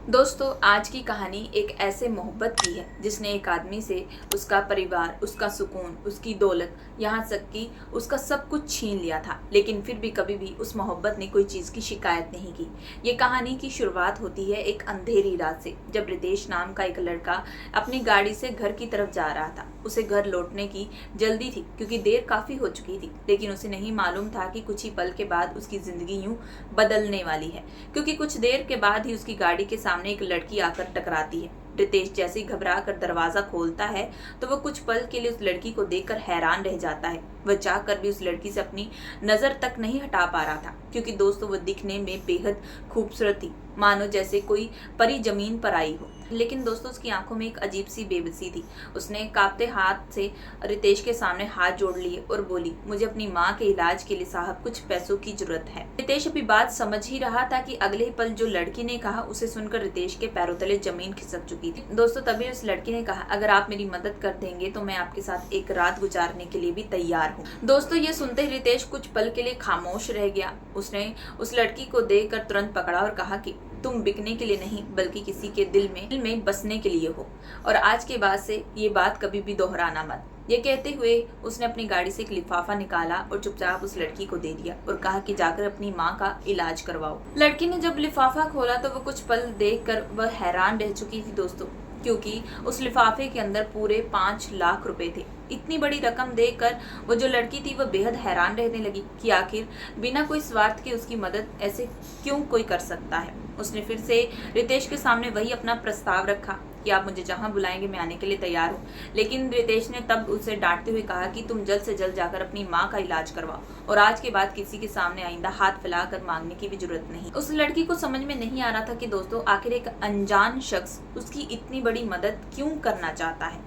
दोस्तों आज की कहानी एक ऐसे मोहब्बत की है जिसने एक आदमी से उसका परिवार, उसका सुकून, उसकी दौलत, यहाँ तक कि उसका सब कुछ छीन लिया था, लेकिन फिर भी कभी भी उस मोहब्बत ने कोई चीज़ की शिकायत नहीं की। ये कहानी की शुरुआत होती है एक अंधेरी रात से, जब रितेश नाम का एक लड़का अपनी गाड़ी से घर की तरफ जा रहा था। उसे घर लौटने की जल्दी थी क्योंकि देर काफ़ी हो चुकी थी, लेकिन उसे नहीं मालूम था कि कुछ ही पल के बाद उसकी ज़िंदगी यूं बदलने वाली है, क्योंकि कुछ देर के बाद ही उसकी गाड़ी के सामने एक लड़की आकर टकराती है। रितेश जैसे ही घबरा कर दरवाजा खोलता है तो वह कुछ पल के लिए उस लड़की को देखकर हैरान रह जाता है। वह चाह कर भी उस लड़की से अपनी नजर तक नहीं हटा पा रहा था, क्योंकि दोस्तों वह दिखने में बेहद खूबसूरत थी, मानो जैसे कोई परी जमीन पर आई हो। लेकिन दोस्तों उसकी आंखों में एक अजीब सी बेबसी थी। उसने कांपते हाथ से रितेश के सामने हाथ जोड़ लिए और बोली, मुझे अपनी माँ के इलाज के लिए साहब कुछ पैसों की जरूरत है। रितेश अभी बात समझ ही रहा था कि अगले ही पल जो लड़की ने कहा उसे सुनकर रितेश के पैरों तले जमीन खिसक चुकी थी। दोस्तों तभी उस लड़की ने कहा, अगर आप मेरी मदद कर देंगे तो मैं आपके साथ एक रात गुजारने के लिए भी तैयार हूँ। दोस्तों ये सुनते ही रितेश कुछ पल के लिए खामोश रह गया। उसने उस लड़की को देखकर तुरंत पकड़ा और कहा कि तुम बिकने के लिए नहीं बल्कि किसी के दिल में बसने के लिए हो, और आज के बाद से ये बात कभी भी दोहराना मत। ये कहते हुए उसने अपनी गाड़ी से एक लिफाफा निकाला और चुपचाप उस लड़की को दे दिया और कहा कि जाकर अपनी माँ का इलाज करवाओ। लड़की ने जब लिफाफा खोला तो वो कुछ पल देखकर वह हैरान रह चुकी थी दोस्तों, क्योंकि उस लिफाफे के अंदर पूरे 5 लाख रुपए थे। इतनी बड़ी रकम देखकर वो जो लड़की थी वह बेहद हैरान रहने लगी कि आखिर बिना कोई स्वार्थ के उसकी मदद ऐसे क्यों कोई कर सकता है। उसने फिर से रितेश के सामने वही अपना प्रस्ताव रखा कि आप मुझे जहां बुलाएंगे मैं आने के लिए तैयार हूँ। लेकिन रितेश ने तब उसे डांटते हुए कहा कि तुम जल्द से जल्द जाकर अपनी माँ का इलाज करवाओ और आज के बाद किसी के सामने आइंदा हाथ फैलाकर मांगने की भी जरूरत नहीं। उस लड़की को समझ में नहीं आ रहा था कि दोस्तों आखिर एक अनजान शख्स उसकी इतनी बड़ी मदद क्यों करना चाहता है,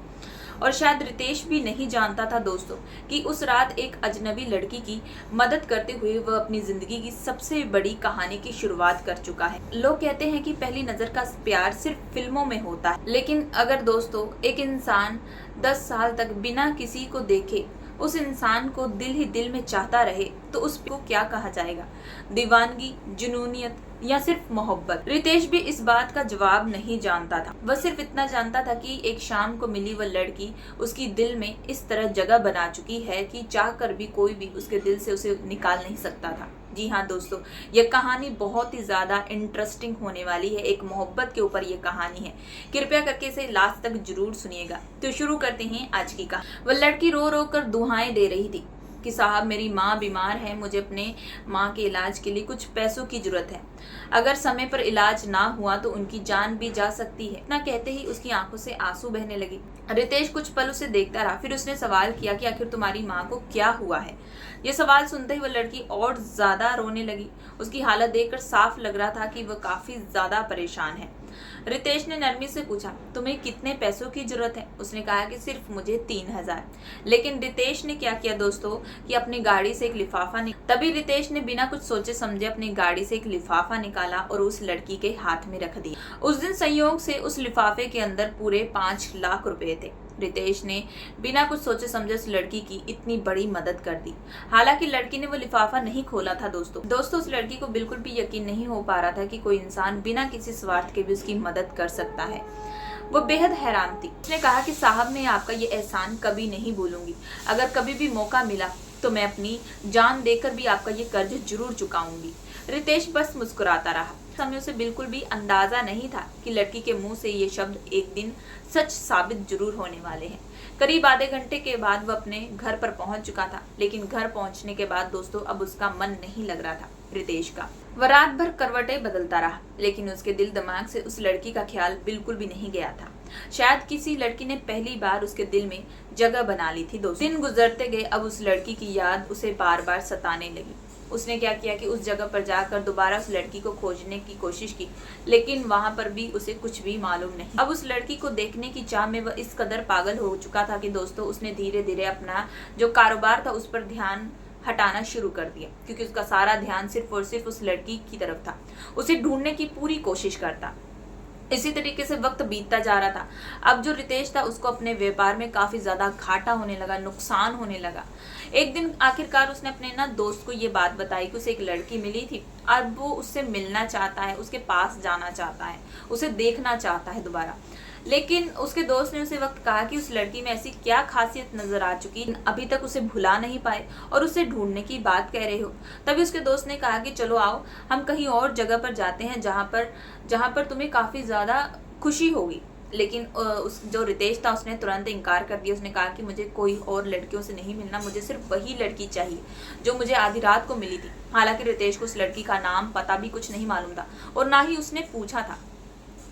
और शायद रितेश भी नहीं जानता था दोस्तों कि उस रात एक अजनबी लड़की की मदद करते हुए वह अपनी जिंदगी की सबसे बड़ी कहानी की शुरुआत कर चुका है। लोग कहते हैं कि पहली नजर का प्यार सिर्फ फिल्मों में होता है, लेकिन अगर दोस्तों एक इंसान 10 साल तक बिना किसी को देखे उस इंसान को दिल ही दिल में चाहता रहे तो उसको क्या कहा जाएगा? दीवानगी, जुनूनियत या सिर्फ मोहब्बत? रितेश भी इस बात का जवाब नहीं जानता था। वह सिर्फ इतना जानता था कि एक शाम को मिली वह लड़की उसकी दिल में इस तरह जगह बना चुकी है कि चाह कर भी कोई भी उसके दिल से उसे निकाल नहीं सकता था। जी हाँ दोस्तों, यह कहानी बहुत ही ज्यादा इंटरेस्टिंग होने वाली है। एक मोहब्बत के ऊपर यह कहानी है। कृपया करके इसे लास्ट तक जरूर सुनिएगा। तो शुरू करते हैं आज की कहानी। वह लड़की रो रो कर दुहाएं दे रही थी कि साहब मेरी माँ बीमार है, मुझे अपने माँ के इलाज के लिए कुछ पैसों की जरूरत है। अगर समय पर इलाज ना हुआ तो उनकी जान भी जा सकती है। इतना कहते ही उसकी आंखों से आंसू बहने लगे। रितेश कुछ पल उसे देखता रहा, फिर उसने सवाल किया कि आखिर तुम्हारी माँ को क्या हुआ है। यह सवाल सुनते ही वह लड़की और ज्यादा रोने लगी। उसकी हालत देखकर साफ लग रहा था कि वह काफी ज्यादा परेशान है। रितेश ने नरमी से पूछा, तुम्हें कितने पैसों की जरूरत है? उसने कहा कि सिर्फ मुझे 3000। लेकिन रितेश ने क्या किया दोस्तों कि अपनी गाड़ी से एक लिफाफा तभी रितेश ने बिना कुछ सोचे समझे अपनी गाड़ी से एक लिफाफा निकाला और उस लड़की के हाथ में रख दिया। उस दिन संयोग से उस लिफाफे के अंदर पूरे 5 लाख रुपए थे। रितेश ने बिना कुछ सोचे समझे उस लड़की की इतनी बड़ी मदद कर दी। हालांकि लड़की ने वो लिफाफा नहीं खोला था दोस्तों उस लड़की को बिल्कुल भी यकीन नहीं हो पा रहा था कि कोई इंसान बिना किसी स्वार्थ के भी उसकी मदद कर सकता है। वो बेहद हैरान थी। उसने कहा कि साहब मैं आपका ये एहसान कभी नहीं भूलूंगी। अगर कभी भी मौका मिला तो मैं अपनी जान देकर भी आपका ये कर्ज जरूर चुकाऊंगी। रितेश बस मुस्कुराता रहा। समय उसे बिल्कुल भी अंदाजा नहीं था कि लड़की के मुंह से ये शब्द एक दिन सच साबित जरूर होने वाले हैं। करीब आधे घंटे के बाद वह अपने घर पर पहुंच चुका था, लेकिन घर पहुंचने के बाद दोस्तों अब उसका मन नहीं लग रहा था रितेश का। वह रात भर करवटें बदलता रहा, लेकिन उसके दिल दिमाग से उस लड़की का ख्याल बिल्कुल भी नहीं गया था। शायद किसी लड़की ने पहली बार उसके दिल में जगह बना ली थी दोस्तों। दिन गुजरते गए, अब उस लड़की की याद उसे बार बार सताने लगी। उसने क्या किया कि उस जगह पर जाकर दोबारा उस लड़की को खोजने की कोशिश की, लेकिन वहां पर भी उसे कुछ भी मालूम नहीं। अब उस लड़की को देखने की चाह में वह इस कदर पागल हो चुका था कि दोस्तों उसने धीरे धीरे अपना जो कारोबार था उस पर ध्यान हटाना शुरू कर दिया, क्योंकि उसका सारा ध्यान सिर्फ और सिर्फ उस लड़की की तरफ था। उसे ढूंढने की पूरी कोशिश करता। इसी तरीके से वक्त बीतता जा रहा था। अब जो रितेश था उसको अपने व्यापार में काफी ज्यादा घाटा होने लगा, नुकसान होने लगा। एक दिन आखिरकार उसने अपने ना दोस्त को ये बात बताई कि उसे एक लड़की मिली थी, अब वो उससे मिलना चाहता है, उसके पास जाना चाहता है, उसे देखना चाहता है दोबारा। लेकिन उसके दोस्त ने उसे वक्त कहा कि उस लड़की में ऐसी क्या खासियत नजर आ चुकी, अभी तक उसे भुला नहीं पाए और उसे ढूंढने की बात कह रहे हो। तभी उसके दोस्त ने कहा कि चलो आओ हम कहीं और जगह पर जाते हैं जहां पर तुम्हें काफी ज्यादा खुशी होगी। लेकिन उस जो रितेश था उसने तुरंत इनकार कर दिया। उसने कहा कि मुझे कोई और लड़कियों से नहीं मिलना, मुझे सिर्फ वही लड़की चाहिए जो मुझे आधी रात को मिली थी। हालांकि रितेश को उस लड़की का नाम पता भी कुछ नहीं मालूम था और ना ही उसने पूछा था,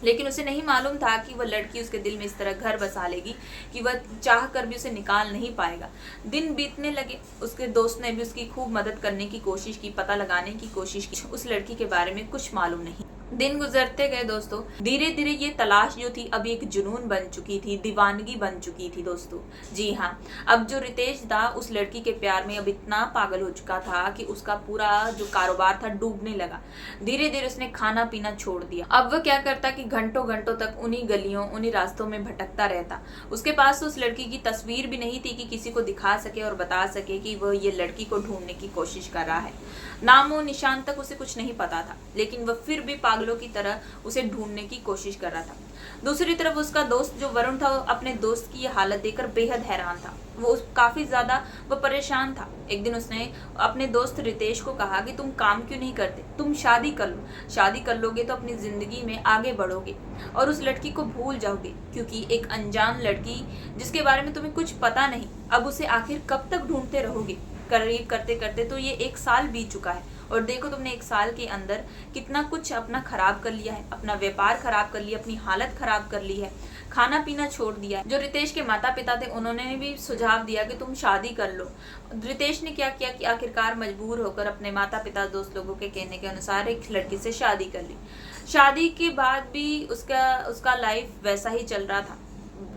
लेकिन उसे नहीं मालूम था कि वह लड़की उसके दिल में इस तरह घर बसा लेगी कि वह चाह कर भी उसे निकाल नहीं पाएगा। दिन बीतने लगे, उसके दोस्त ने भी उसकी खूब मदद करने की कोशिश की, पता लगाने की कोशिश की। उस लड़की के बारे में कुछ मालूम नहीं। दिन गुजरते गए दोस्तों, धीरे धीरे ये तलाश जो थी अब एक जुनून बन चुकी थी, दीवानगी बन चुकी थी दोस्तों। जी हाँ, अब जो रितेश था उस लड़की के प्यार में अब इतना पागल हो चुका था कि उसका पूरा जो कारोबार था डूबने लगा। धीरे धीरे उसने खाना पीना छोड़ दिया। अब वह क्या करता कि घंटों घंटों तक उन्हीं गलियों उन्हीं रास्तों में भटकता रहता। उसके पास तो उस लड़की की तस्वीर भी नहीं थी कि किसी को दिखा सके और बता सके कि वह ये लड़की को ढूंढने की कोशिश कर रहा है। नामो निशान तक उसे कुछ नहीं पता था, लेकिन वह फिर भी पागलों की तरह उसे ढूंढने की कोशिश कर रहा था। दूसरी तरफ उसका दोस्त जो वरुण था अपने दोस्त की ये हालत देखकर बेहद हैरान था। वो काफी ज्यादा परेशान था। एक दिन उसने अपने दोस्त रितेश को कहा कि तुम काम क्यों नहीं करते, तुम शादी कर लो। शादी कर लोगे तो अपनी जिंदगी में आगे बढ़ोगे और उस लड़की को भूल जाओगे, क्योंकि एक अनजान लड़की जिसके बारे में तुम्हें कुछ पता नहीं, अब उसे आखिर कब तक ढूंढते रहोगे। करीब करते करते तो ये 1 साल बीत चुका है और देखो तुमने 1 साल के अंदर कितना कुछ अपना खराब कर लिया है, अपना व्यापार खराब कर लिया, अपनी हालत खराब कर ली है, खाना पीना छोड़ दिया है। जो रितेश के माता पिता थे उन्होंने भी सुझाव दिया कि तुम शादी कर लो। रितेश ने क्या किया कि आखिरकार मजबूर होकर अपने माता पिता दोस्त लोगों के कहने के अनुसार एक लड़की से शादी कर ली। शादी के बाद भी उसका लाइफ वैसा ही चल रहा था।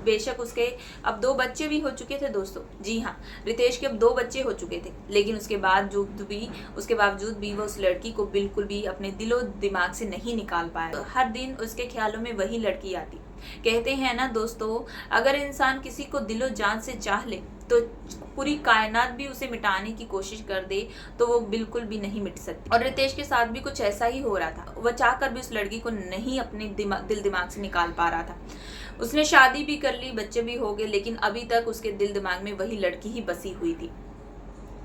बेशक उसके अब 2 बच्चे भी हो चुके थे दोस्तों। जी हाँ, रितेश के अब 2 बच्चे हो चुके थे, लेकिन उसके बावजूद भी वो उस लड़की को बिल्कुल भी अपने दिलो दिमाग से नहीं निकाल पाया। तो हर दिन उसके ख्यालों में वही लड़की आती। कहते हैं ना दोस्तों, अगर इंसान किसी को दिलो जान से चाह ले तो पूरी कायनात भी उसे मिटाने की कोशिश कर दे तो वो बिल्कुल भी नहीं मिट सकती। और रितेश के साथ भी कुछ ऐसा ही हो रहा था। वह चाहकर भी उस लड़की को नहीं अपने दिल दिमाग से निकाल पा रहा था। उसने शादी भी कर ली, बच्चे भी हो गए, लेकिन अभी तक उसके दिल दिमाग में वही लड़की ही बसी हुई थी।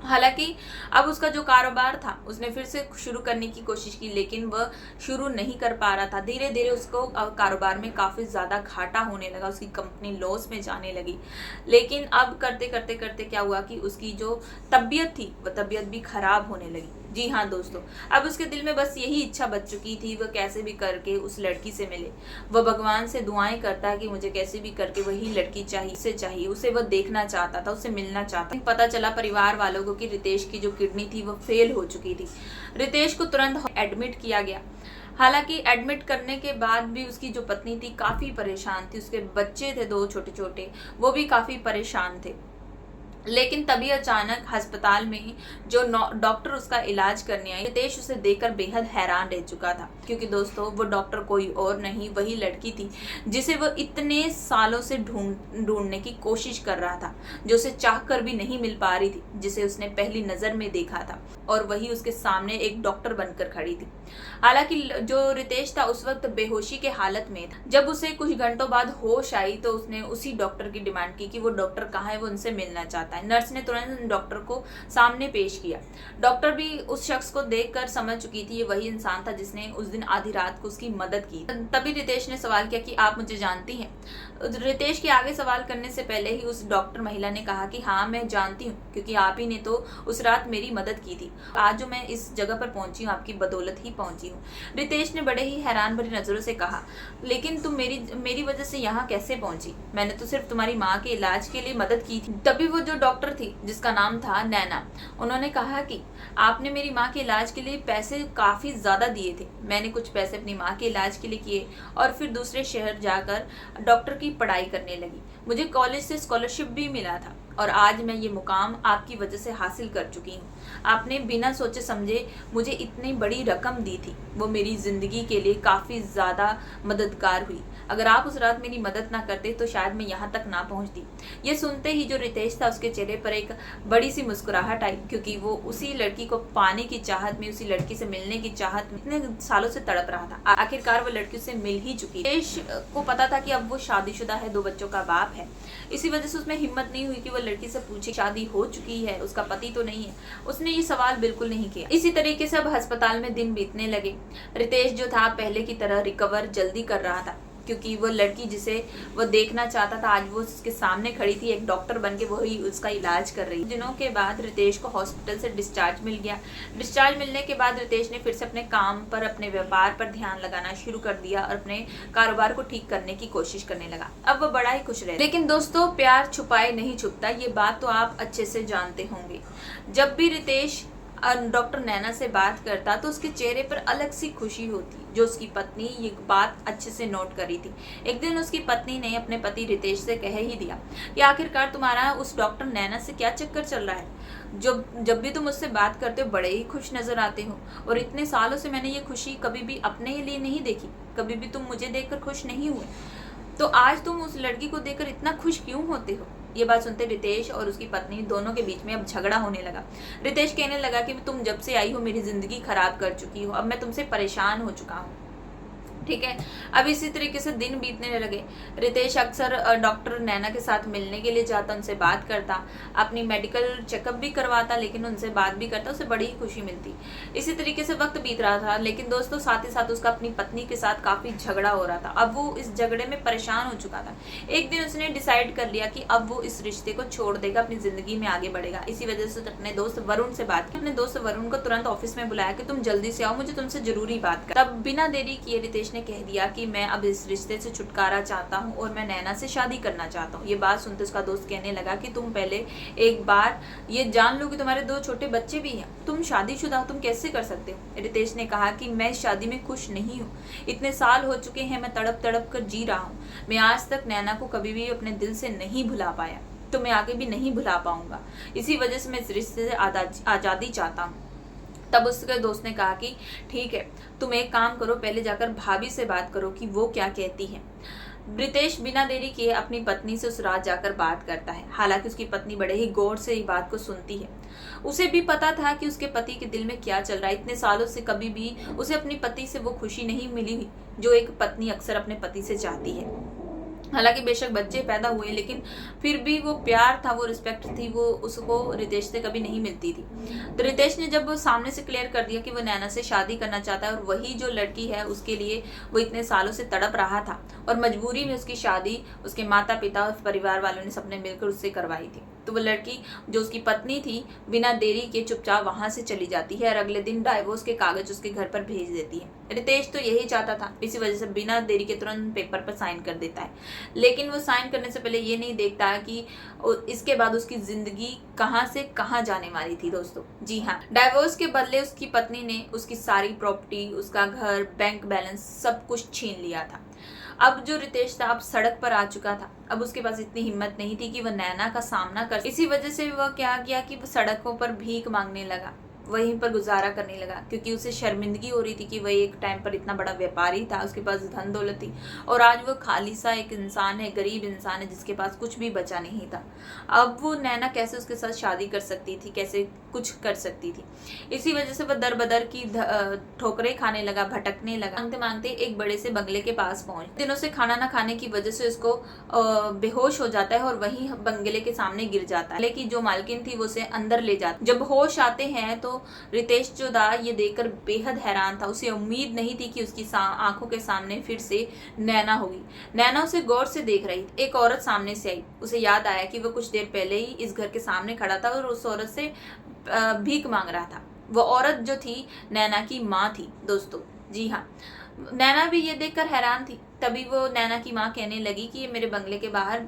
हालांकि अब उसका जो कारोबार था उसने फिर से शुरू करने की कोशिश की, लेकिन वह शुरू नहीं कर पा रहा था। धीरे धीरे उसको कारोबार में काफी ज्यादा घाटा होने लगा, उसकी कंपनी लॉस में जाने लगी। लेकिन अब करते करते करते क्या हुआ कि उसकी जो तबीयत थी वह तबीयत भी खराब होने लगी। जी हाँ दोस्तों, अब उसके दिल में बस यही इच्छा बच चुकी थी, वह कैसे भी करके उस लड़की से मिले। वह भगवान से दुआएं करता है कि मुझे कैसे भी करके वही लड़की चाहिए, उसे वह देखना चाहता था, उसे मिलना चाहता था। पता चला परिवार वालों को कि रितेश की जो किडनी थी वह फेल हो चुकी थी। रितेश को तुरंत एडमिट किया गया। हालांकि एडमिट करने के बाद भी उसकी जो पत्नी थी काफी परेशान थी, उसके बच्चे थे 2 छोटे छोटे, वो भी काफी परेशान थे। लेकिन तभी अचानक अस्पताल में ही जो डॉक्टर उसका इलाज करने आई, रितेश उसे देखकर बेहद हैरान रह चुका था, क्योंकि दोस्तों वो डॉक्टर कोई और नहीं वही लड़की थी जिसे वो इतने सालों से ढूंढने की कोशिश कर रहा था, जो उसे चाहकर भी नहीं मिल पा रही थी, जिसे उसने पहली नजर में देखा था और वही उसके सामने एक डॉक्टर बनकर खड़ी थी। हालांकि जो रितेश था उस वक्त बेहोशी के हालत में था। जब उसे कुछ घंटों बाद होश आई तो उसने उसी डॉक्टर की डिमांड की कि वो डॉक्टर कहाँ है, वो उनसे मिलना चाहता है। नर्स ने तुरंत डॉक्टर को सामने पेश किया। डॉक्टर भी उस शख्स को देखकर समझ चुकी थी ये वही इंसान था जिसने उस दिन आधी रात को उसकी मदद की। तभी रितेश ने सवाल किया कि आप मुझे जानती हैं? रितेश के आगे सवाल करने से पहले ही उस डॉक्टर महिला ने कहा कि हाँ मैं जानती हूँ, क्योंकि आप ही ने तो उस रात मेरी मदद की थी। आज जो मैं इस जगह पर पहुंची हूँ आपकी बदौलत ही पहुंची हूँ। रितेश ने बड़े ही हैरान भरी नजरों से कहा, लेकिन तुम मेरी वजह से यहाँ कैसे पहुंची? मैंने तो सिर्फ तुम्हारी माँ के इलाज के लिए मदद की थी। तभी वो जो डॉक्टर थी जिसका नाम था नैना, उन्होंने कहा कि आपने मेरी माँ के इलाज के लिए पैसे काफी ज्यादा दिए थे। मैंने कुछ पैसे अपनी माँ के इलाज के लिए किए और फिर दूसरे शहर जाकर डॉक्टर की पढ़ाई करने लगी। मुझे कॉलेज से स्कॉलरशिप भी मिला था। और आज मैं ये मुकाम आपकी वजह से हासिल कर चुकी हूँ। आपने बिना सोचे समझे मुझे इतनी बड़ी रकम दी थी, वो मेरी ज़िंदगी के लिए काफ़ी ज़्यादा मददगार हुई। अगर आप उस रात मेरी मदद ना करते तो शायद मैं यहाँ तक ना पहुँचती। ये सुनते ही जो रितेश था उसके चेहरे पर एक बड़ी सी मुस्कुराहट आई, क्योंकि वो उसी लड़की को पाने की चाहत में, उसी लड़की से मिलने की चाहत में इतने सालों से तड़प रहा था। आखिरकार वो लड़की उससे मिल ही चुकी। रितेश को पता था कि अब वो शादीशुदा है, 2 बच्चों का बाप है। इसी वजह से उसमें हिम्मत नहीं हुई कि वो लड़की से पूछे शादी हो चुकी है, उसका पति तो नहीं है। उसने ये सवाल बिल्कुल नहीं किया। इसी तरीके से अब अस्पताल में दिन बीतने लगे। रितेश जो था पहले की तरह रिकवर जल्दी कर रहा था, क्योंकि वो लड़की जिसे वो देखना चाहता था आज वो उसके सामने खड़ी थी, एक डॉक्टर बनके वही उसका इलाज कर रही। दिनों के बाद रितेश को हॉस्पिटल से डिस्चार्ज मिल गया। डिस्चार्ज मिलने के बाद रितेश ने फिर से अपने काम पर, अपने व्यापार पर ध्यान लगाना शुरू कर दिया और अपने कारोबार को ठीक करने की कोशिश करने लगा। अब वो बड़ा ही खुश रहे। लेकिन दोस्तों, प्यार छुपाए नहीं छुपता, ये बात तो आप अच्छे से जानते होंगे। जब भी रितेश डॉक्टर नैना से बात करता तो उसके चेहरे पर अलग सी खुशी होती, जो उसकी पत्नी ये बात अच्छे से नोट करी थी। एक दिन उसकी पत्नी ने अपने पति रितेश से कह ही दिया कि आखिरकार तुम्हारा उस डॉक्टर नैना से क्या चक्कर चल रहा है। जब भी तुम उससे बात करते हो बड़े ही खुश नजर आते हो, और इतने सालों से मैंने ये खुशी कभी भी अपने लिए नहीं देखी, कभी भी तुम मुझे देखकर खुश नहीं हुए, तो आज तुम उस लड़की को देखकर इतना खुश क्यों होते हो। ये बात सुनते रितेश और उसकी पत्नी दोनों के बीच में अब झगड़ा होने लगा। रितेश कहने लगा कि तुम जब से आई हो मेरी जिंदगी खराब कर चुकी हो, अब मैं तुमसे परेशान हो चुका हूँ। ठीक है, अब इसी तरीके से दिन बीतने लगे। रितेश अक्सर डॉक्टर नैना के साथ मिलने के लिए जाता, उनसे बात करता, अपनी मेडिकल चेकअप भी करवाता, लेकिन उनसे बात भी करता, उसे बड़ी ही खुशी मिलती। इसी तरीके से वक्त बीत रहा था, लेकिन दोस्तों साथ ही साथ उसका अपनी पत्नी के साथ काफी झगड़ा हो रहा था। अब वो इस झगड़े में परेशान हो चुका था। एक दिन उसने डिसाइड कर लिया कि अब वो इस रिश्ते को छोड़ देगा, अपनी जिंदगी में आगे बढ़ेगा। इसी वजह से अपने दोस्त वरुण से बात की। अपने दोस्त वरुण को तुरंत ऑफिस में बुलाया कि तुम जल्दी से आओ, मुझे तुमसे जरूरी बात कर। तब बिना देरी किए रितेश ने कह दिया कि मैं अब इस रिश्ते से छुटकारा चाहता हूँ और मैं नैना से शादी करना चाहता हूँ। ये बात सुनते उसका दोस्त कहने लगा कि तुम पहले एक बार ये जान लो कि तुम्हारे 2 छोटे बच्चे भी हैं, तुम शादीशुदा हो, तुम कैसे कर सकते हो। रितेश ने कहा कि मैं इस शादी में खुश नहीं हूँ, इतने साल हो चुके हैं, मैं तड़प तड़प कर जी रहा हूँ, मैं आज तक नैना को कभी भी अपने दिल से नहीं भुला पाया, तो मैं आगे भी नहीं भुला पाऊंगा। इसी वजह से मैं इस रिश्ते से आज़ादी चाहता हूँ। तब उसके दोस्त ने कहा कि ठीक है, तुम एक काम करो, पहले जाकर भाभी से बात करो कि वो क्या कहती है। रितेश बिना देरी किए अपनी पत्नी से उस रात जाकर बात करता है। हालांकि उसकी पत्नी बड़े ही गौर से ये बात को सुनती है। उसे भी पता था कि उसके पति के दिल में क्या चल रहा है। इतने सालों से कभी भी उसे अपनी पति से वो खुशी नहीं मिली जो एक पत्नी अक्सर अपने पति से चाहती है। हालांकि बेशक बच्चे पैदा हुए, लेकिन फिर भी वो प्यार था, वो रिस्पेक्ट थी, वो उसको रितेश से कभी नहीं मिलती थी। तो रितेश ने जब वो सामने से क्लियर कर दिया कि वो नैना से शादी करना चाहता है और वही जो लड़की है उसके लिए वो इतने सालों से तड़प रहा था, और मजबूरी में उसकी शादी उसके माता पिता और परिवार वालों ने सबने मिलकर उससे करवाई थी, तो वो लड़की जो उसकी पत्नी थी बिना देरी के चुपचाप वहां से चली जाती है और अगले दिन डाइवोर्स के कागज उसके घर पर भेज देती है। रितेश तो यही चाहता था, इसी वजह से बिना देरी के तुरंत पेपर पर साइन कर देता है, लेकिन वो साइन करने से पहले ये नहीं देखता कि इसके बाद उसकी जिंदगी कहां से कहां जाने वाली थी। दोस्तों जी हाँ, डाइवोर्स के बदले उसकी पत्नी ने उसकी सारी प्रॉपर्टी, उसका घर, बैंक बैलेंस सब कुछ छीन लिया था। अब जो रितेश था अब सड़क पर आ चुका था। अब उसके पास इतनी हिम्मत नहीं थी कि वह नैना का सामना कर। इसी वजह से वह क्या किया कि वह सड़कों पर भीख मांगने लगा, वहीं पर गुजारा करने लगा, क्योंकि उसे शर्मिंदगी हो रही थी कि वह एक टाइम पर इतना बड़ा व्यापारी था, उसके पास धन दौलत थी, और आज वो खाली सा एक इंसान है, गरीब इंसान है जिसके पास कुछ भी बचा नहीं था। अब वो नैना कैसे उसके साथ शादी कर सकती थी, कैसे कुछ कर सकती थी। इसी वजह से वह दर बदर की ठोकरें खाने लगा, भटकने लगा। मांगते मांगते एक बड़े से बंगले के पास पहुंच। दिनों से खाना न खाने की वजह से उसको बेहोश हो जाता है और वहीं बंगले के सामने गिर जाता है। लेकिन जो मालकिन थी वो उसे अंदर ले जाती। जब होश आते हैं तो रितेश जो था ये देखकर बेहद हैरान था। उसे उम्मीद नहीं थी कि उसकी आंखों के सामने फिर से नैना होगी। नैना उसे गौर से देख रही थी। एक औरत सामने से आई। उसे याद आया कि वो कुछ देर पहले ही इस घर के सामने खड़ा था और उस औरत से भीख मांग रहा था। वो औरत जो थी नैना की माँ थी। दोस्तों जी हाँ, नैना भी ये देखकर हैरान थी। तभी वो नैना की माँ कहने लगी कि ये मेरे बंगले के बाहर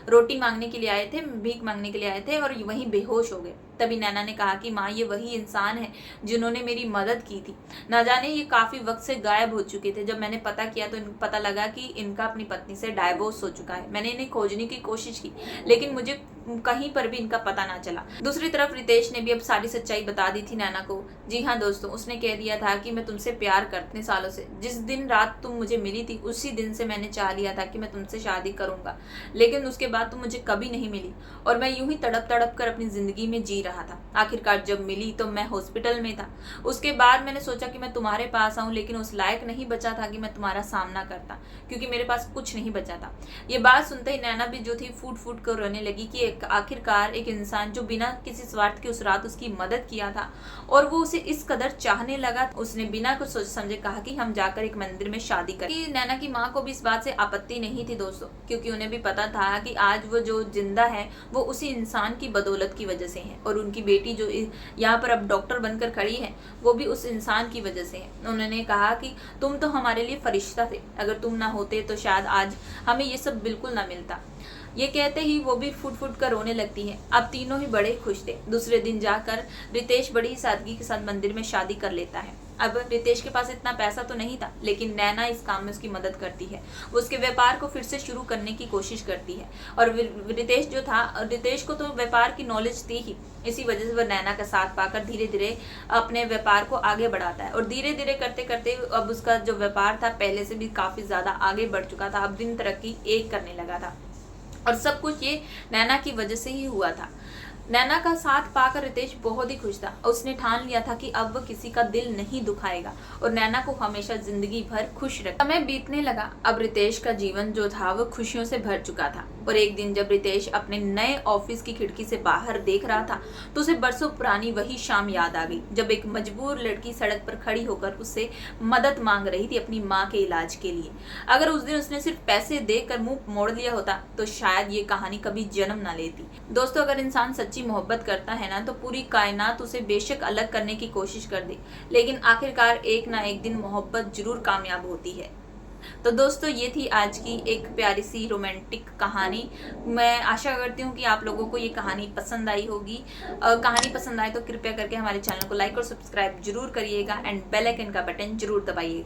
रोटी मांगने के लिए आए थे, भीख मांगने के लिए आए थे और वहीं बेहोश हो गए। तभी नैना ने कहा कि माँ, ये वही इंसान है जिन्होंने मेरी मदद की थी। ना जाने ये काफी वक्त से गायब हो चुके थे। जब मैंने पता किया तो पता लगा कि इनका अपनी पत्नी से डाइवोर्स हो चुका है। मैंने इन्हें खोजने की कोशिश की, लेकिन मुझे कहीं पर भी इनका पता ना चला। दूसरी तरफ रितेश ने भी अब सारी सच्चाई बता दी थी नैना को। जी हाँ दोस्तों, उसने कह दिया था कि मैं तुमसे प्यार करते सालों से, जिस दिन रात तुम मुझे मिली थी उसी दिन से मैंने चाह लिया था कि मैं तुमसे शादी करूंगा, लेकिन उसके बाद तुम मुझे कभी नहीं मिली और मैं यूं ही तड़प तड़प कर अपनी जिंदगी में जी रहा था। आखिरकार जब मिली तो मैं हॉस्पिटल में था। उसके बाद मैंने सोचा कि मैं तुम्हारे पास आऊं, लेकिन उस लायक नहीं बचा था कि मैं तुम्हारा सामना करता, क्योंकि मेरे पास कुछ नहीं बचा था। ये बात सुनते ही नैना भी जो थी फूट फूट कर रोने लगी कि आखिरकार एक इंसान जो बिना किसी स्वार्थ के उस रात उसकी मदद किया था और वो उसे इस कदर चाहने लगा, उसने बिना कुछ सोच समझे कहा कि हम जाकर एक मंदिर में शादी करें। नैना की माँ को भी इस बात से आपत्ति नहीं थी दोस्तों, क्योंकि उन्हें भी पता था कि आज वो जो जिंदा है वो उसी इंसान की बदौलत की वजह से है, और उनकी बेटी जो यहाँ पर अब डॉक्टर बनकर खड़ी है वो भी उस इंसान की वजह से है। उन्होंने कहा कि तुम तो हमारे लिए फरिश्ता थे, अगर तुम ना होते तो शायद आज हमें ये सब बिल्कुल ना मिलता। ये कहते ही वो भी फुट फुट कर रोने लगती है। अब तीनों ही बड़े खुश थे। दूसरे दिन जाकर रितेश बड़ी ही सादगी के साथ मंदिर में शादी कर लेता है। अब रितेश के पास इतना पैसा तो नहीं था, लेकिन नैना इस काम में उसकी मदद करती है। वो उसके व्यापार को फिर से शुरू करने की कोशिश करती है, और रितेश जो था, रितेश को तो व्यापार की नॉलेज थी ही, इसी वजह से वह नैना का साथ पाकर धीरे धीरे अपने व्यापार को आगे बढ़ाता है। और धीरे धीरे करते करते अब उसका जो व्यापार था पहले से भी काफी ज्यादा आगे बढ़ चुका था। अब दिन तरक्की एक करने लगा था, और सब कुछ ये नैना की वजह से ही हुआ था। नैना का साथ पाकर रितेश बहुत ही खुश था। उसने ठान लिया था कि अब वह किसी का दिल नहीं दुखाएगा और नैना को हमेशा जिंदगी भर खुश रखेगा। समय बीतने लगा। अब रितेश का जीवन जो था वह खुशियों से भर चुका था। और एक दिन जब रितेश अपने नए ऑफिस की खिड़की से बाहर देख रहा था तो उसे बरसों पुरानी वही शाम याद आ गई, जब एक मजबूर लड़की सड़क पर खड़ी होकर उससे मदद मांग रही थी अपनी माँ के इलाज के लिए। अगर उस दिन उसने सिर्फ पैसे देकर मुंह मोड़ लिया होता तो शायद ये कहानी कभी जन्म ना लेती। दोस्तों, अगर इंसान सच्ची मोहब्बत करता है ना, तो पूरी कायनात उसे बेशक अलग करने की कोशिश कर दे, लेकिन आखिरकार एक ना एक दिन मोहब्बत जरूर कामयाब होती है। तो दोस्तों, ये थी आज की एक प्यारी सी रोमांटिक कहानी। मैं आशा करती हूँ कि आप लोगों को ये कहानी पसंद आई होगी। कहानी पसंद आए तो कृपया करके हमारे चैनल को लाइक और सब्सक्राइब जरूर करिएगा एंड बेल आइकन का बटन जरूर दबाइएगा।